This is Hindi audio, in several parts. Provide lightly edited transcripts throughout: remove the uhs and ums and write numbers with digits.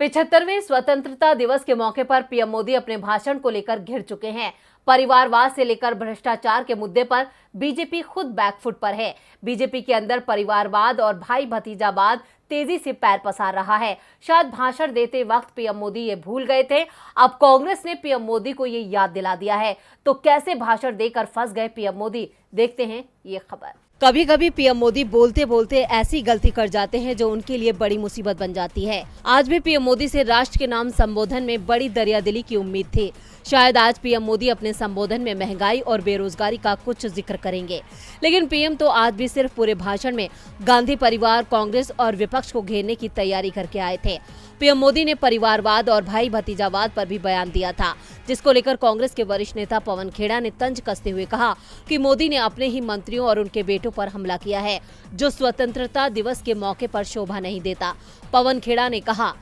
75वें स्वतंत्रता दिवस के मौके पर पीएम मोदी अपने भाषण को लेकर घिर चुके हैं। परिवारवाद से लेकर भ्रष्टाचार के मुद्दे पर बीजेपी खुद बैकफुट पर है। बीजेपी के अंदर परिवारवाद और भाई भतीजावाद तेजी से पैर पसार रहा है। शायद भाषण देते वक्त पीएम मोदी ये भूल गए थे, अब कांग्रेस ने पीएम मोदी को ये याद दिला दिया है। तो कैसे भाषण देकर फंस गए पीएम मोदी, देखते हैं ये खबर। कभी कभी पीएम मोदी बोलते बोलते ऐसी गलती कर जाते हैं जो उनके लिए बड़ी मुसीबत बन जाती है। आज भी पीएम मोदी से राष्ट्र के नाम संबोधन में बड़ी दरियादिली की उम्मीद थी। शायद आज पीएम मोदी अपने संबोधन में महंगाई और बेरोजगारी का कुछ जिक्र करेंगे, लेकिन पीएम तो आज भी सिर्फ पूरे भाषण में गांधी परिवार, कांग्रेस और विपक्ष को घेरने की तैयारी करके आए थे। पीएम मोदी ने परिवारवाद और भाई भतीजावाद पर भी बयान दिया था, जिसको लेकर कांग्रेस के वरिष्ठ नेता पवन खेड़ा ने तंज कसते हुए कहा कि मोदी ने अपने ही मंत्रियों और उनके बेटों पर हमला किया है, जो स्वतंत्रता दिवस के मौके पर शोभा नहीं देता। पवन खेड़ा ने कहा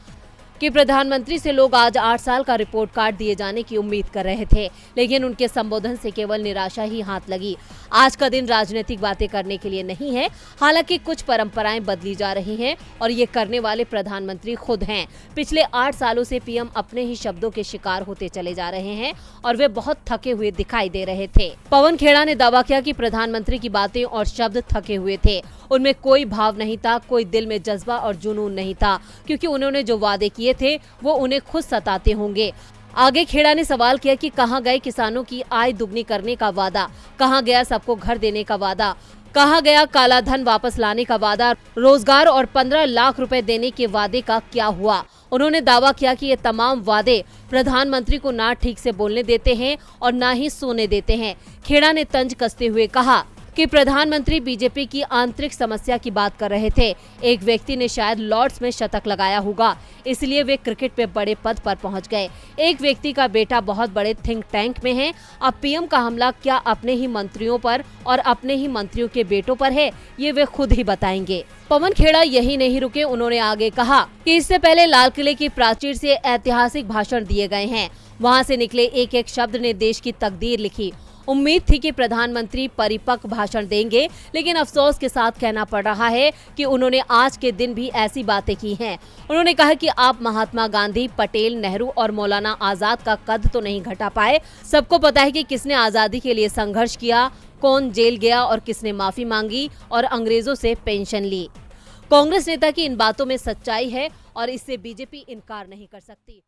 कि प्रधानमंत्री से लोग आज 8 साल का रिपोर्ट कार्ड दिए जाने की उम्मीद कर रहे थे, लेकिन उनके संबोधन से केवल निराशा ही हाथ लगी। आज का दिन राजनीतिक बातें करने के लिए नहीं है, हालांकि कुछ परंपराएं बदली जा रही हैं और ये करने वाले प्रधानमंत्री खुद हैं। पिछले 8 सालों से पीएम अपने ही शब्दों के शिकार होते चले जा रहे हैं और वे बहुत थके हुए दिखाई दे रहे थे। पवन खेड़ा ने दावा किया कि प्रधानमंत्री की बातें और शब्द थके हुए थे, उनमें कोई भाव नहीं था, कोई दिल में जज्बा और जुनून नहीं था, क्योंकि उन्होंने जो वादे किए थे वो उन्हें खुद सताते होंगे। आगे खेड़ा ने सवाल किया कि कहां गए किसानों की आय दुगनी करने का वादा, कहां गया सबको घर देने का वादा, कहां गया काला धन वापस लाने का वादा, रोजगार और 15 लाख रुपए देने के वादे का क्या हुआ। उन्होंने दावा किया कि ये तमाम वादे प्रधानमंत्री को ना ठीक से बोलने देते हैं और ना ही सोने देते हैं। खेड़ा ने तंज कसते हुए कहा कि प्रधानमंत्री बीजेपी की आंतरिक समस्या की बात कर रहे थे। एक व्यक्ति ने शायद लॉर्ड्स में शतक लगाया होगा, इसलिए वे क्रिकेट पे बड़े पद पर पहुंच गए। एक व्यक्ति का बेटा बहुत बड़े थिंक टैंक में है। अब पीएम का हमला क्या अपने ही मंत्रियों पर और अपने ही मंत्रियों के बेटों पर है, ये वे खुद ही बताएंगे। पवन खेड़ा यही नहीं रुके, उन्होंने आगे कहा कि इससे पहले लाल किले की प्राचीर से ऐतिहासिक भाषण दिए गए हैं, वहाँ से निकले एक एक शब्द ने देश की तकदीर लिखी। उम्मीद थी कि प्रधानमंत्री परिपक्व भाषण देंगे, लेकिन अफसोस के साथ कहना पड़ रहा है कि उन्होंने आज के दिन भी ऐसी बातें की हैं। उन्होंने कहा कि आप महात्मा गांधी, पटेल, नेहरू और मौलाना आजाद का कद तो नहीं घटा पाए। सबको पता है कि किसने आजादी के लिए संघर्ष किया, कौन जेल गया और किसने माफी मांगी और अंग्रेजों से पेंशन ली। कांग्रेस नेता की इन बातों में सच्चाई है और इससे बीजेपी इनकार नहीं कर सकती।